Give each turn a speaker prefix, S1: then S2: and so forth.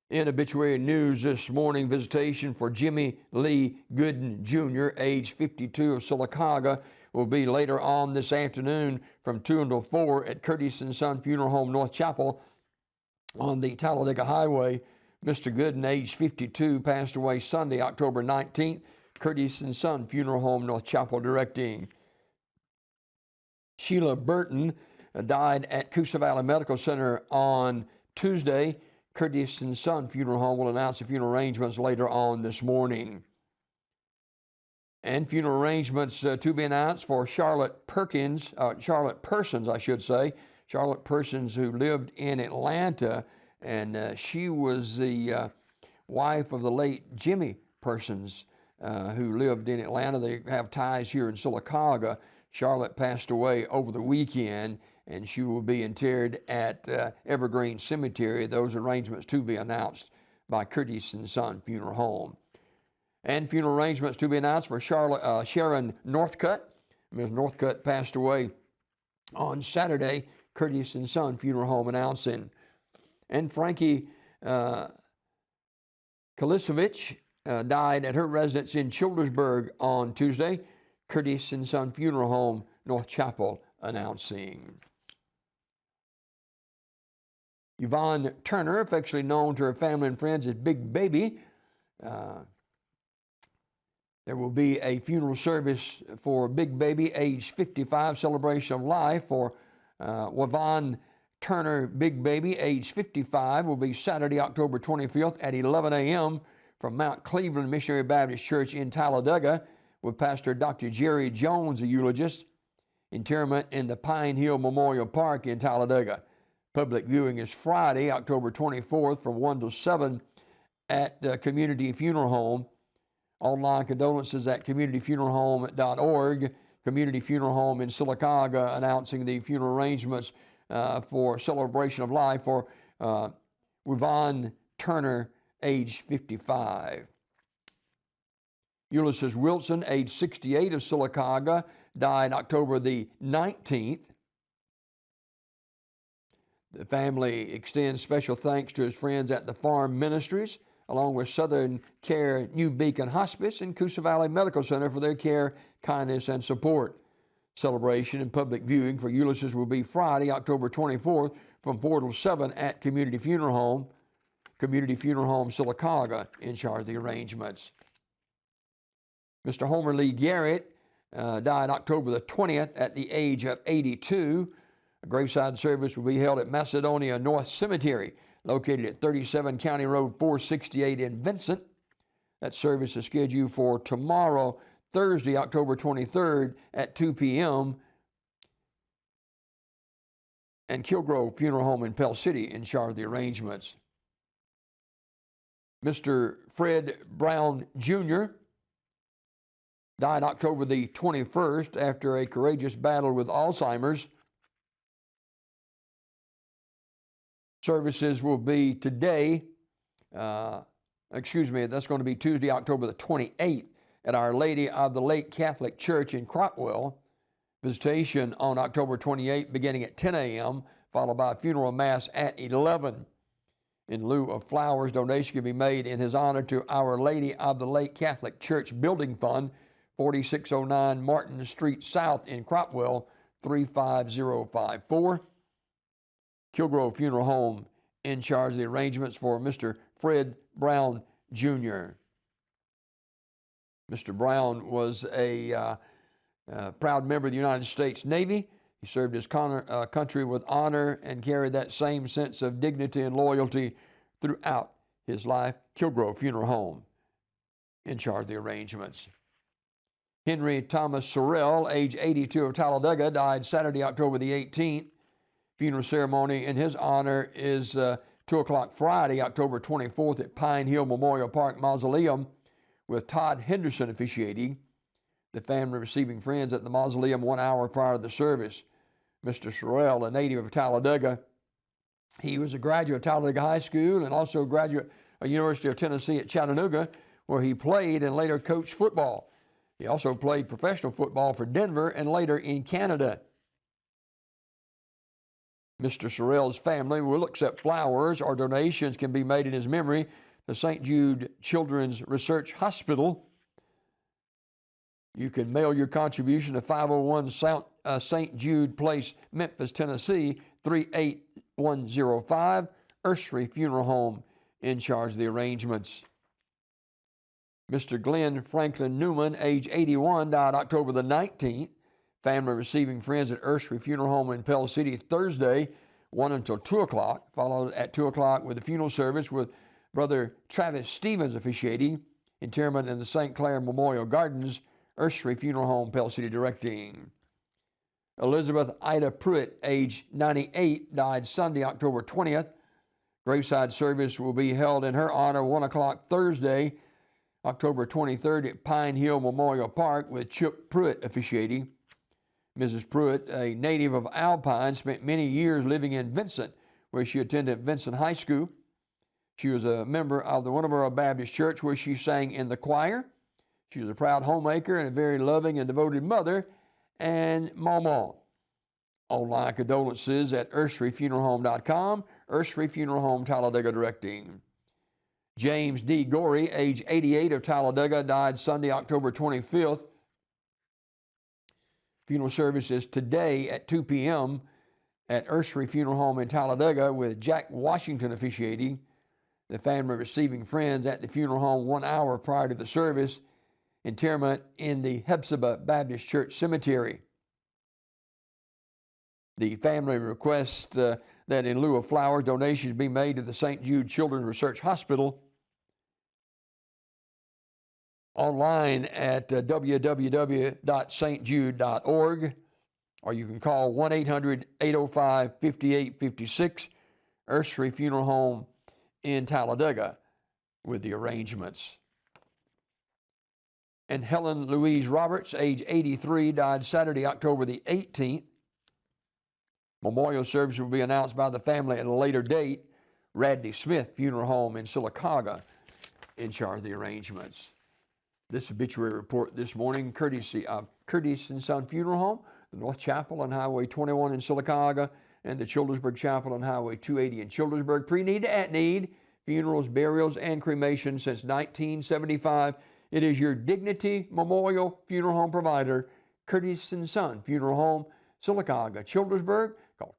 S1: In obituary news this morning, visitation for Jimmy Lee Gooden Jr., age 52 of Sylacauga, will be later on this afternoon from 2 until 4 at Curtis & Son Funeral Home, North Chapel on the Talladega Highway. Mr. Gooden, age 52, passed away Sunday, October 19th. Curtis & Son Funeral Home, North Chapel, directing. Sheila Burton died at Coosa Valley Medical Center on Tuesday. Curtis & Son Funeral Home will announce the funeral arrangements later on this morning. And funeral arrangements to be announced for Charlotte Persons, Charlotte Persons, who lived in Atlanta, and she was the wife of the late Jimmy Persons, who lived in Atlanta. They have ties here in Sylacauga. Charlotte passed away over the weekend, and she will be interred at Evergreen Cemetery. Those arrangements to be announced by Curtis & Son Funeral Home. And funeral arrangements to be announced for Sharon Northcutt. Ms. Northcutt passed away on Saturday. Curtis & Son Funeral Home announcing. And Frankie Kalisevich died at her residence in Childersburg on Tuesday. Curtis & Son Funeral Home, North Chapel, announcing. Yvonne Turner, affectionately known to her family and friends as Big Baby. There will be a funeral service for Big Baby, age 55, celebration of life for Yvonne Turner Big Baby, age 55, will be Saturday, October 25th at 11 a.m. from Mount Cleveland Missionary Baptist Church in Talladega, with Pastor Dr. Jerry Jones, a eulogist. Interment in the Pine Hill Memorial Park in Talladega. Public viewing is Friday, October 24th from 1 to 7 at Community Funeral Home. Online condolences at communityfuneralhome.org. Community Funeral Home in Sylacauga announcing the funeral arrangements for celebration of life for Yvonne Turner, age 55. Ulysses Wilson, age 68 of Sylacauga, died October the 19th. The family extends special thanks to his friends at the Farm Ministries, along with Southern Care New Beacon Hospice and Coosa Valley Medical Center for their care, kindness, and support. Celebration and public viewing for Ulysses will be Friday, October 24th from 4 to 7 at Community Funeral Home. Community Funeral Home Sylacauga in charge of the arrangements. Mr. Homer Lee Garrett died October the 20th at the age of 82. A graveside service will be held at Macedonia North Cemetery, located at 37 County Road 468 in Vincent. That service is scheduled for tomorrow, Thursday, October 23rd at 2 p.m. And Kilgrove Funeral Home in Pell City in charge of the arrangements. Mr. Fred Brown Jr. died October the 21st after a courageous battle with Alzheimer's. Services will be today, that's going to be Tuesday, October the 28th at Our Lady of the Lake Catholic Church in Cropwell. Visitation on October 28th beginning at 10 a.m., followed by a funeral mass at 11. In lieu of flowers, donation can be made in his honor to Our Lady of the Lake Catholic Church Building Fund, 4609 Martin Street South in Cropwell, 35054. Kilgrove Funeral Home in charge of the arrangements for Mr. Fred Brown Jr. Mr. Brown was a proud member of the United States Navy. He served his country with honor and carried that same sense of dignity and loyalty throughout his life. Kilgrove Funeral Home in charge of the arrangements. Henry Thomas Sorrell, age 82 of Talladega, died Saturday, October the 18th. Funeral ceremony in his honor is 2 o'clock Friday, October 24th at Pine Hill Memorial Park Mausoleum, with Todd Henderson officiating. The family receiving friends at the mausoleum 1 hour prior to the service. Mr. Sorrell, a native of Talladega, he was a graduate of Talladega High School and also a graduate of University of Tennessee at Chattanooga, where he played and later coached football. He also played professional football for Denver and later in Canada. Mr. Sorrell's family will accept flowers or donations can be made in his memory to St. Jude Children's Research Hospital. You can mail your contribution to 501 St. Jude Place, Memphis, Tennessee, 38105. Ursary Funeral Home in charge of the arrangements. Mr. Glenn Franklin Newman, age 81, died October the 19th. Family receiving friends at Ursary Funeral Home in Pell City Thursday, 1 until 2 o'clock, followed at 2 o'clock with the funeral service with Brother Travis Stevens officiating. Interment in the St. Clair Memorial Gardens, Ursary Funeral Home, Pell City directing. Elizabeth Ida Pruitt, age 98, died Sunday, October 20th. Graveside service will be held in her honor 1 o'clock Thursday, October 23rd at Pine Hill Memorial Park with Chip Pruitt officiating. Mrs. Pruitt, a native of Alpine, spent many years living in Vincent, where she attended Vincent High School. She was a member of the Winterboro Baptist Church, where she sang in the choir. She was a proud homemaker and a very loving and devoted mother and mama. Online condolences at ursaryfuneralhome.com. Ursary Funeral Home, Talladega directing. James D. Gorey, age 88, of Talladega, died Sunday, October 25th. Funeral service is today at 2 p.m. at Ursary Funeral Home in Talladega with Jack Washington officiating. The family receiving friends at the funeral home 1 hour prior to the service. Interment in the Hephzibah Baptist Church Cemetery. The family requests that in lieu of flowers, donations be made to the St. Jude Children's Research Hospital. Online at www.stjude.org, or you can call 1-800-805-5856, Ursary Funeral Home in Talladega with the arrangements. And Helen Louise Roberts, age 83, died Saturday, October the 18th. Memorial service will be announced by the family at a later date. Radney Smith Funeral Home in Sylacauga in charge of the arrangements. This obituary report this morning, courtesy of Curtis & Son Funeral Home, the North Chapel on Highway 21 in Sylacauga, and the Childersburg Chapel on Highway 280 in Childersburg. Pre-need to at-need, funerals, burials, and cremation since 1975. It is your Dignity Memorial Funeral Home provider, Curtis & Son Funeral Home, Sylacauga, Childersburg. Call